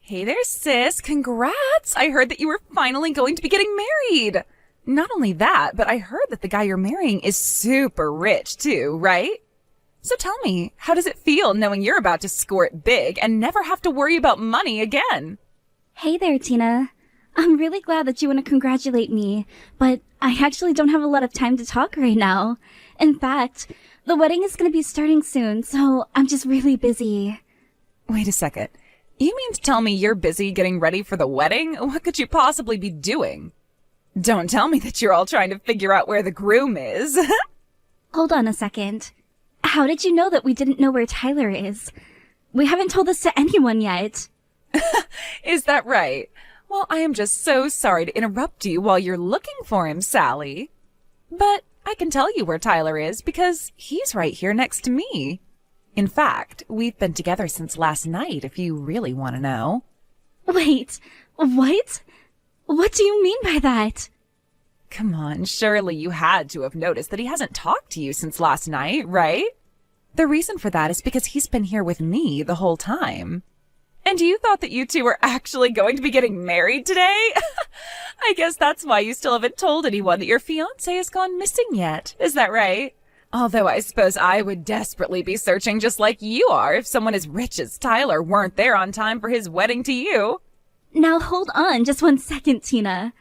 Hey there, sis. Congrats! I heard that you were finally going to be getting married. Not only that, but I heard that the guy you're marrying is super rich too, right? So tell me, how does it feel knowing you're about to score it big and never have to worry about money again? Hey there, Tina. I'm really glad that you want to congratulate me, but I actually don't have a lot of time to talk right now. In fact, the wedding is going to be starting soon, so I'm just really busy. Wait a second. You mean to tell me you're busy getting ready for the wedding? What could you possibly be doing? Don't tell me that you're all trying to figure out where the groom is. Hold on a second. How did you know that we didn't know where Tyler is? We haven't told this to anyone yet. Is that right? Well, I am just so sorry to interrupt you while you're looking for him, Sally. But I can tell you where Tyler is because he's right here next to me. In fact, we've been together since last night, if you really want to know. Wait, what? What do you mean by that? Come on, surely you had to have noticed that he hasn't talked to you since last night, right? The reason for that is because he's been here with me the whole time. And you thought that you two were actually going to be getting married today? I guess that's why you still haven't told anyone that your fiancé has gone missing yet. Is that right? Although I suppose I would desperately be searching just like you are if someone as rich as Tyler weren't there on time for his wedding to you. Now hold on just 1 second, Tina.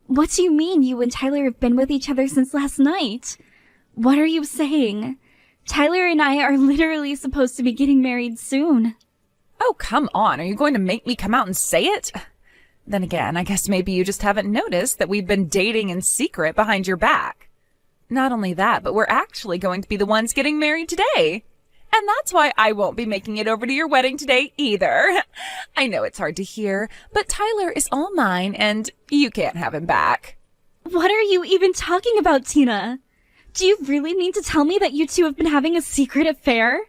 What do you mean you and Tyler have been with each other since last night? What are you saying? Tyler and I are literally supposed to be getting married soon. Oh, come on. Are you going to make me come out and say it? Then again, I guess maybe you just haven't noticed that we've been dating in secret behind your back. Not only that, but we're actually going to be the ones getting married today. And that's why I won't be making it over to your wedding today either. I know it's hard to hear, but Tyler is all mine and you can't have him back. What are you even talking about, Tina? Do you really mean to tell me that you two have been having a secret affair?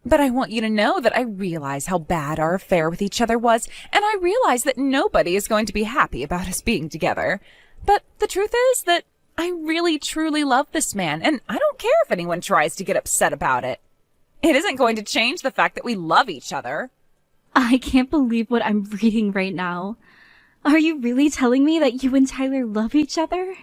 But I want you to know that I realize how bad our affair with each other was, and I realize that nobody is going to be happy about us being together. But the truth is that I really truly love this man, and I don't care if anyone tries to get upset about it. It isn't going to change the fact that we love each other. I can't believe what I'm reading right now. Are you really telling me that you and Tyler love each other?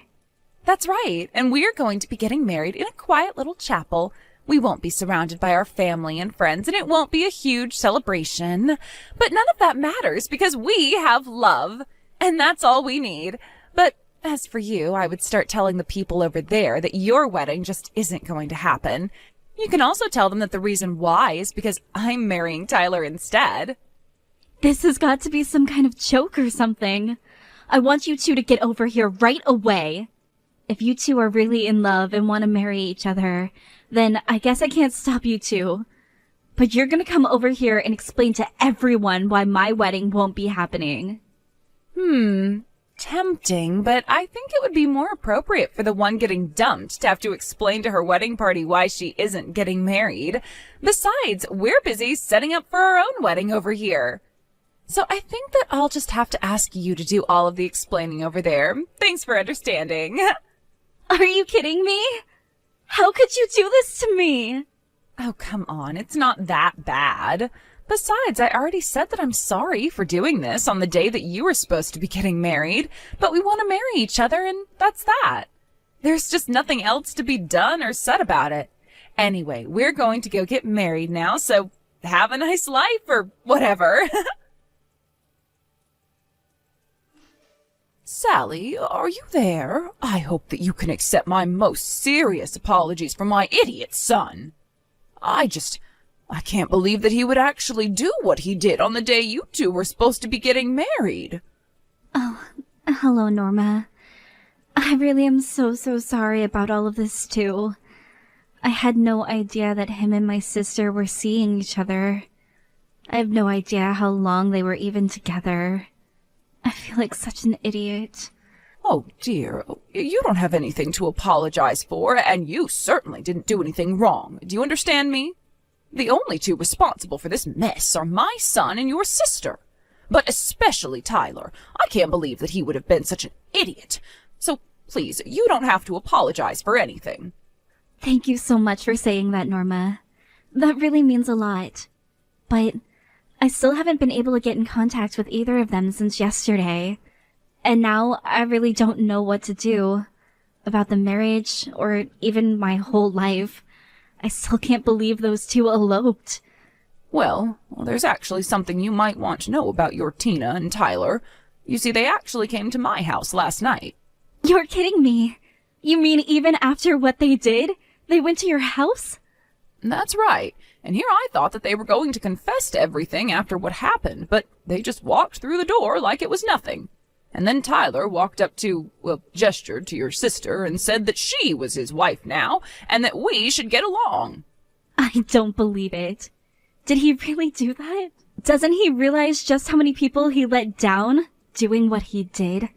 That's right, and we're going to be getting married in a quiet little chapel. We won't be surrounded by our family and friends, and it won't be a huge celebration. But none of that matters because we have love, and that's all we need. But as for you, I would start telling the people over there that your wedding just isn't going to happen. You can also tell them that the reason why is because I'm marrying Tyler instead. This has got to be some kind of joke or something. I want you two to get over here right away. If you two are really in love and want to marry each other, then I guess I can't stop you two. But you're gonna come over here and explain to everyone why my wedding won't be happening. Tempting, but I think it would be more appropriate for the one getting dumped to have to explain to her wedding party why she isn't getting married. Besides, we're busy setting up for our own wedding over here. So I think that I'll just have to ask you to do all of the explaining over there. Thanks for understanding. Are you kidding me? How could you do this to me? Oh, come on. It's not that bad. Besides, I already said that I'm sorry for doing this on the day that you were supposed to be getting married, but we want to marry each other, and that's that. There's just nothing else to be done or said about it. Anyway, we're going to go get married now, so have a nice life or whatever. Sally, are you there? I hope that you can accept my most serious apologies for my idiot son. I can't believe that he would actually do what he did on the day you two were supposed to be getting married. Oh, hello, Norma. I really am so sorry about all of this, too. I had no idea that him and my sister were seeing each other. I have no idea how long they were even together. I feel like such an idiot. Oh, dear. You don't have anything to apologize for, and you certainly didn't do anything wrong. Do you understand me? The only two responsible for this mess are my son and your sister. But especially Tyler. I can't believe that he would have been such an idiot. So, please, you don't have to apologize for anything. Thank you so much for saying that, Norma. That really means a lot. But I still haven't been able to get in contact with either of them since yesterday. And now I really don't know what to do about the marriage or even my whole life. I still can't believe those two eloped. Well, there's actually something you might want to know about your Tina and Tyler. You see, they actually came to my house last night. You're kidding me. You mean even after what they did, they went to your house? That's right. And here I thought that they were going to confess to everything after what happened, but they just walked through the door like it was nothing. And then Tyler walked up gestured to your sister and said that she was his wife now, and that we should get along. I don't believe it. Did he really do that? Doesn't he realize just how many people he let down doing what he did?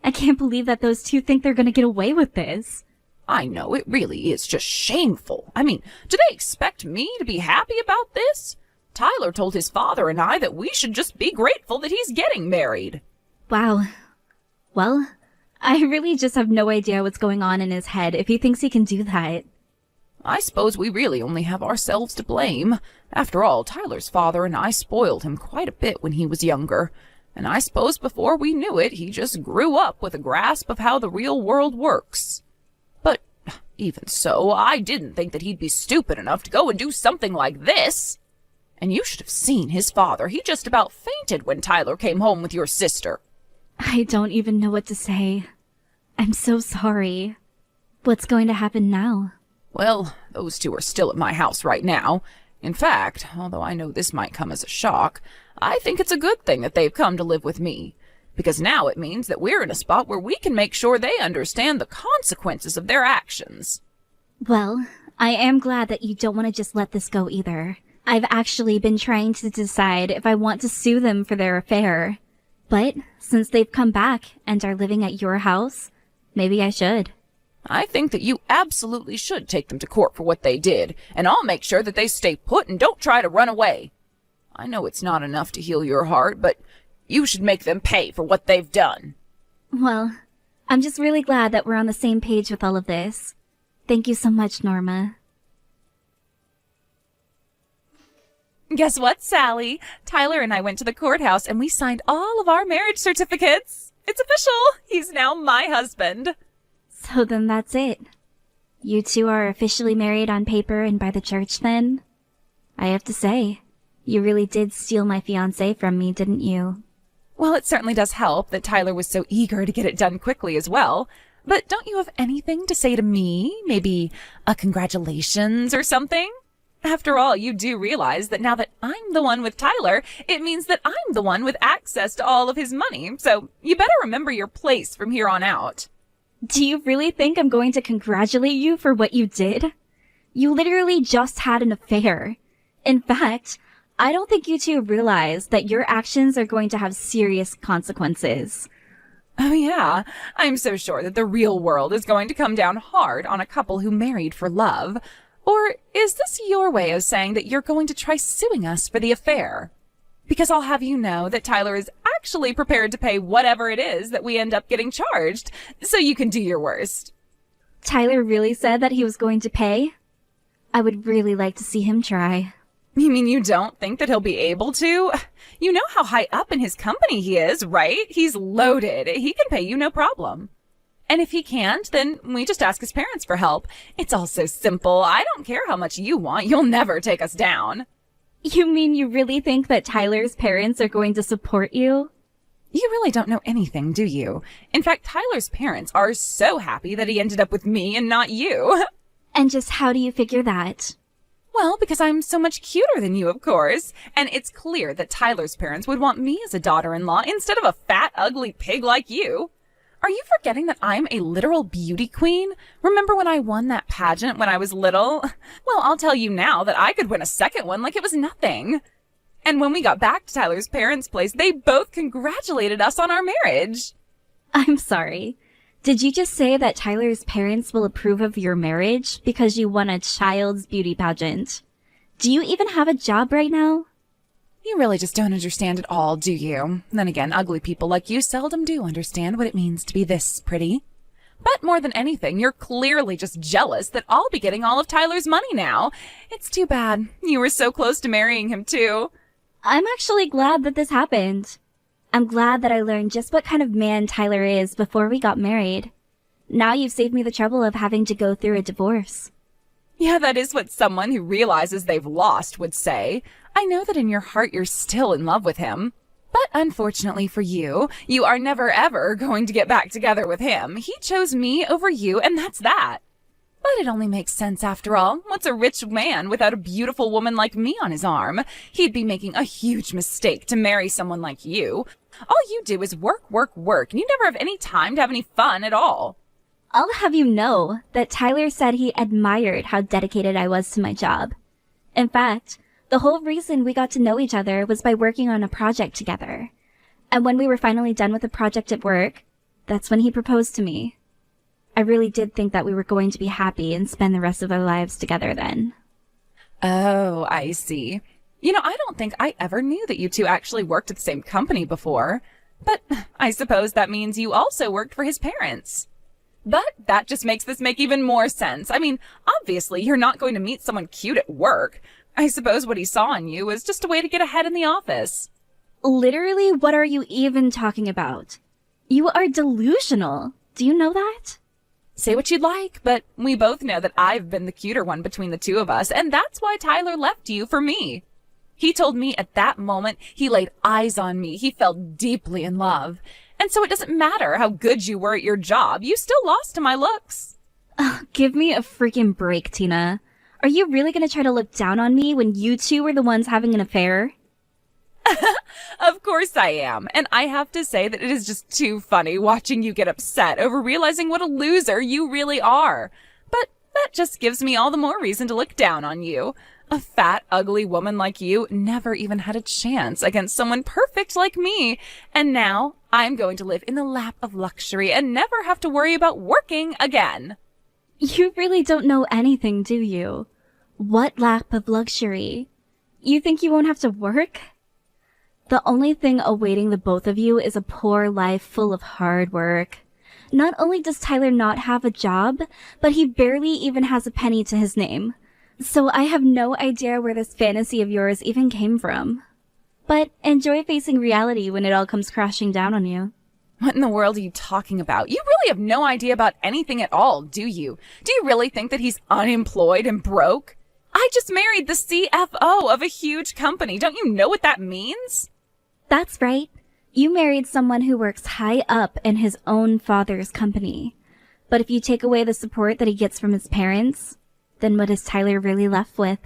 I can't believe that those two think they're gonna get away with this. I know, it really is just shameful. I mean, do they expect me to be happy about this? Tyler told his father and I that we should just be grateful that he's getting married. Wow. Well, I really just have no idea what's going on in his head if he thinks he can do that. I suppose we really only have ourselves to blame. After all, Tyler's father and I spoiled him quite a bit when he was younger. And I suppose before we knew it, he just grew up with a grasp of how the real world works. But even so, I didn't think that he'd be stupid enough to go and do something like this. And you should have seen his father. He just about fainted when Tyler came home with your sister. I don't even know what to say. I'm so sorry. What's going to happen now? Well, those two are still at my house right now. In fact, although I know this might come as a shock, I think it's a good thing that they've come to live with me. Because now it means that we're in a spot where we can make sure they understand the consequences of their actions. Well, I am glad that you don't want to just let this go either. I've actually been trying to decide if I want to sue them for their affair. But since they've come back and are living at your house, maybe I should. I think that you absolutely should take them to court for what they did, and I'll make sure that they stay put and don't try to run away. I know it's not enough to heal your heart, but you should make them pay for what they've done. Well, I'm just really glad that we're on the same page with all of this. Thank you so much, Norma. Guess what, Sally? Tyler and I went to the courthouse and we signed all of our marriage certificates. It's official. He's now my husband. So then that's it. You two are officially married on paper and by the church then? I have to say, you really did steal my fiancé from me, didn't you? Well, it certainly does help that Tyler was so eager to get it done quickly as well. But don't you have anything to say to me? Maybe a congratulations or something? After all, you do realize that now that I'm the one with Tyler, it means that I'm the one with access to all of his money. So you better remember your place from here on out. Do you really think I'm going to congratulate you for what you did? You literally just had an affair. In fact, I don't think you two realize that your actions are going to have serious consequences. Oh yeah, I'm so sure that the real world is going to come down hard on a couple who married for love. Or is this your way of saying that you're going to try suing us for the affair? Because I'll have you know that Tyler is actually prepared to pay whatever it is that we end up getting charged, so you can do your worst. Tyler really said that he was going to pay? I would really like to see him try. You mean you don't think that he'll be able to? You know how high up in his company he is, right? He's loaded. He can pay you no problem. And if he can't, then we just ask his parents for help. It's all so simple. I don't care how much you want. You'll never take us down. You mean you really think that Tyler's parents are going to support you? You really don't know anything, do you? In fact, Tyler's parents are so happy that he ended up with me and not you. And just how do you figure that? Well, because I'm so much cuter than you, of course. And it's clear that Tyler's parents would want me as a daughter-in-law instead of a fat, ugly pig like you. Are you forgetting that I'm a literal beauty queen? Remember when I won that pageant when I was little? Well, I'll tell you now that I could win a second one like it was nothing. And when we got back to Tyler's parents' place, they both congratulated us on our marriage. I'm sorry. Did you just say that Tyler's parents will approve of your marriage because you won a child's beauty pageant? Do you even have a job right now? You really just don't understand at all, do you? Then again, ugly people like you seldom do understand what it means to be this pretty. But more than anything, you're clearly just jealous that I'll be getting all of Tyler's money now. It's too bad. You were so close to marrying him, too. I'm actually glad that this happened. I'm glad that I learned just what kind of man Tyler is before we got married. Now you've saved me the trouble of having to go through a divorce. Yeah, that is what someone who realizes they've lost would say. I know that in your heart you're still in love with him. But unfortunately for you, you are never ever going to get back together with him. He chose me over you, and that's that. But it only makes sense after all. What's a rich man without a beautiful woman like me on his arm? He'd be making a huge mistake to marry someone like you. All you do is work, work, work, and you never have any time to have any fun at all. I'll have you know that Tyler said he admired how dedicated I was to my job. In fact, the whole reason we got to know each other was by working on a project together. And when we were finally done with the project at work, that's when he proposed to me. I really did think that we were going to be happy and spend the rest of our lives together then. Oh, I see. You know, I don't think I ever knew that you two actually worked at the same company before. But I suppose that means you also worked for his parents. But that just makes this make even more sense. I mean, obviously, you're not going to meet someone cute at work. I suppose what he saw in you was just a way to get ahead in the office. Literally, what are you even talking about? You are delusional. Do you know that? Say what you'd like, but we both know that I've been the cuter one between the two of us, and that's why Tyler left you for me. He told me at that moment he laid eyes on me. He fell deeply in love. And so it doesn't matter how good you were at your job. You still lost to my looks. Give me a freaking break, Tina. Are you really going to try to look down on me when you two were the ones having an affair? Of course I am. And I have to say that it is just too funny watching you get upset over realizing what a loser you really are. But that just gives me all the more reason to look down on you. A fat, ugly woman like you never even had a chance against someone perfect like me. And now I'm going to live in the lap of luxury and never have to worry about working again. You really don't know anything, do you? What lap of luxury? You think you won't have to work? The only thing awaiting the both of you is a poor life full of hard work. Not only does Tyler not have a job, but he barely even has a penny to his name. So I have no idea where this fantasy of yours even came from. But enjoy facing reality when it all comes crashing down on you. What in the world are you talking about? You really have no idea about anything at all, do you? Do you really think that he's unemployed and broke? I just married the CFO of a huge company. Don't you know what that means? That's right. You married someone who works high up in his own father's company. But if you take away the support that he gets from his parents, then what is Tyler really left with?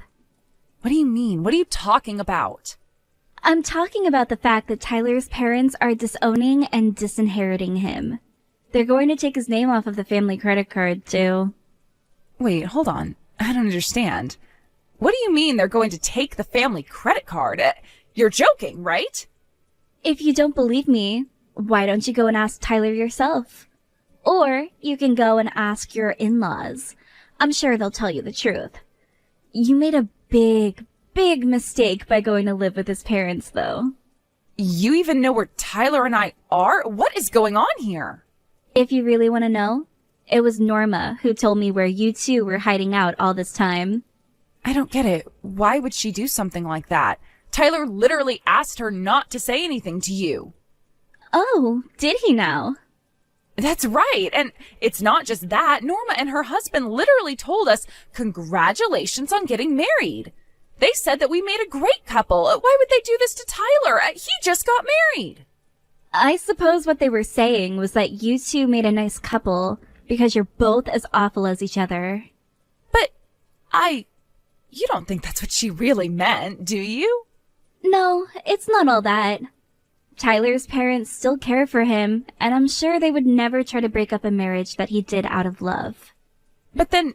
What do you mean? What are you talking about? I'm talking about the fact that Tyler's parents are disowning and disinheriting him. They're going to take his name off of the family credit card, too. Wait, hold on. I don't understand. What do you mean they're going to take the family credit card? You're joking, right? If you don't believe me, why don't you go and ask Tyler yourself? Or you can go and ask your in-laws. I'm sure they'll tell you the truth. You made a big mistake by going to live with his parents, though. You even know where Tyler and I are? What is going on here? If you really want to know, it was Norma who told me where you two were hiding out all this time. I don't get it. Why would she do something like that? Tyler literally asked her not to say anything to you. Oh, did he now? That's right. And it's not just that. Norma and her husband literally told us, congratulations on getting married. They said that we made a great couple. Why would they do this to Tyler? He just got married. I suppose what they were saying was that you two made a nice couple because you're both as awful as each other. But you don't think that's what she really meant, do you? No, it's not all that. Tyler's parents still care for him, and I'm sure they would never try to break up a marriage that he did out of love. But then,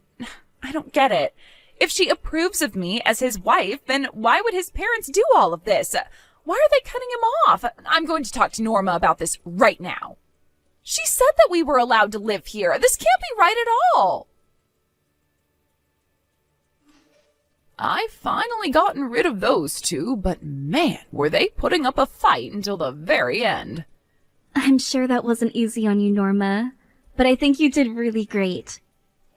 I don't get it. If she approves of me as his wife, then why would his parents do all of this? Why are they cutting him off? I'm going to talk to Norma about this right now. She said that we were allowed to live here. This can't be right at all. I've finally gotten rid of those two, but man, were they putting up a fight until the very end. I'm sure that wasn't easy on you, Norma, but I think you did really great.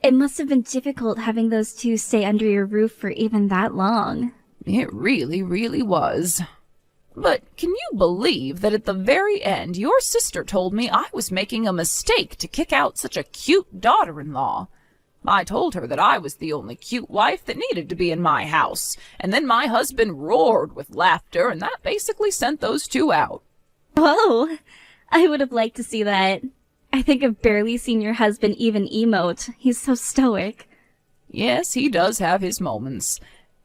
It must have been difficult having those two stay under your roof for even that long. It really, really was. But can you believe that at the very end your sister told me I was making a mistake to kick out such a cute daughter-in-law? I told her that I was the only cute wife that needed to be in my house, and then my husband roared with laughter, and that basically sent those two out. Whoa, I would have liked to see that. I think I've barely seen your husband even emote. He's so stoic. Yes, he does have his moments.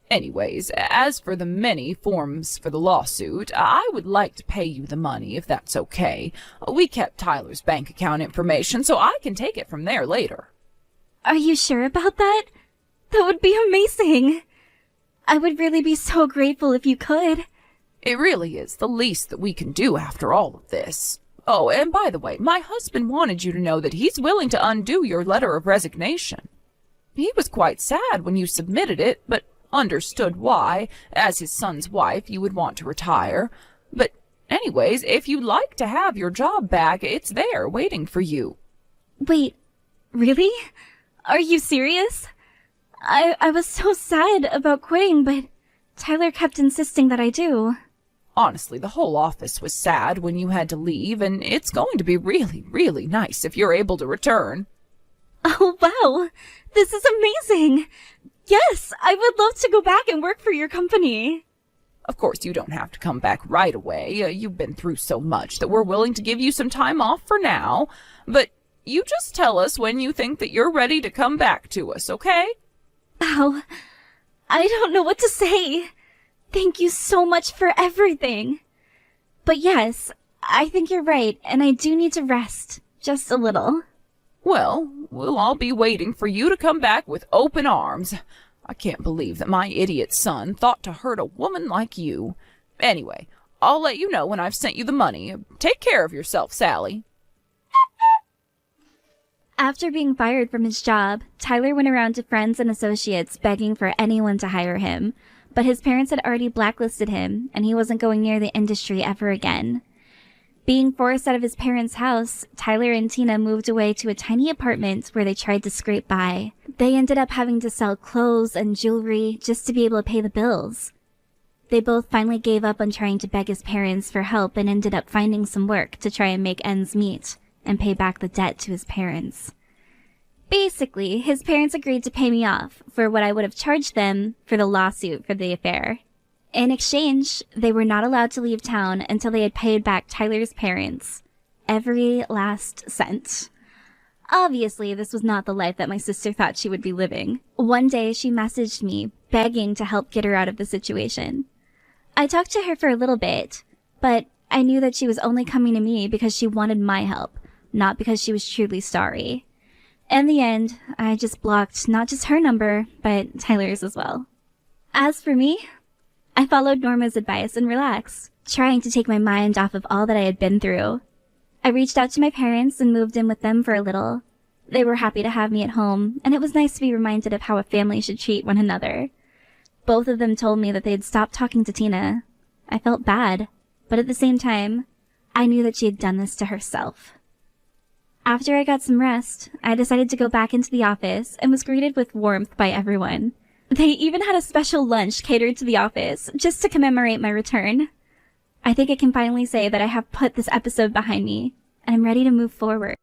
Anyways, as for the many forms for the lawsuit, I would like to pay you the money if that's okay. We kept Tyler's bank account information, so I can take it from there later. Are you sure about that? That would be amazing. I would really be so grateful if you could. It really is the least that we can do after all of this. Oh, and by the way, my husband wanted you to know that he's willing to undo your letter of resignation. He was quite sad when you submitted it, but understood why, as his son's wife, you would want to retire. But anyways, if you'd like to have your job back, it's there waiting for you. Wait, really? Are you serious? I was so sad about quitting, but Tyler kept insisting that I do. Honestly, the whole office was sad when you had to leave, and it's going to be really, really nice if you're able to return. Oh, wow! This is amazing! Yes, I would love to go back and work for your company. Of course, you don't have to come back right away. You've been through so much that we're willing to give you some time off for now. But you just tell us when you think that you're ready to come back to us, okay? Wow, I don't know what to say. Thank you so much for everything. But yes, I think you're right, and I do need to rest. Just a little. Well, we'll all be waiting for you to come back with open arms. I can't believe that my idiot son thought to hurt a woman like you. Anyway, I'll let you know when I've sent you the money. Take care of yourself, Sally. After being fired from his job, Tyler went around to friends and associates begging for anyone to hire him. But his parents had already blacklisted him, and he wasn't going near the industry ever again. Being forced out of his parents' house, Tyler and Tina moved away to a tiny apartment where they tried to scrape by. They ended up having to sell clothes and jewelry just to be able to pay the bills. They both finally gave up on trying to beg his parents for help and ended up finding some work to try and make ends meet and pay back the debt to his parents. Basically, his parents agreed to pay me off for what I would have charged them for the lawsuit for the affair. In exchange, they were not allowed to leave town until they had paid back Tyler's parents. Every last cent. Obviously, this was not the life that my sister thought she would be living. One day, she messaged me, begging to help get her out of the situation. I talked to her for a little bit, but I knew that she was only coming to me because she wanted my help, not because she was truly sorry. In the end, I just blocked not just her number, but Tyler's as well. As for me, I followed Norma's advice and relaxed, trying to take my mind off of all that I had been through. I reached out to my parents and moved in with them for a little. They were happy to have me at home, and it was nice to be reminded of how a family should treat one another. Both of them told me that they had stopped talking to Tina. I felt bad, but at the same time, I knew that she had done this to herself. After I got some rest, I decided to go back into the office and was greeted with warmth by everyone. They even had a special lunch catered to the office just to commemorate my return. I think I can finally say that I have put this episode behind me, and I'm ready to move forward.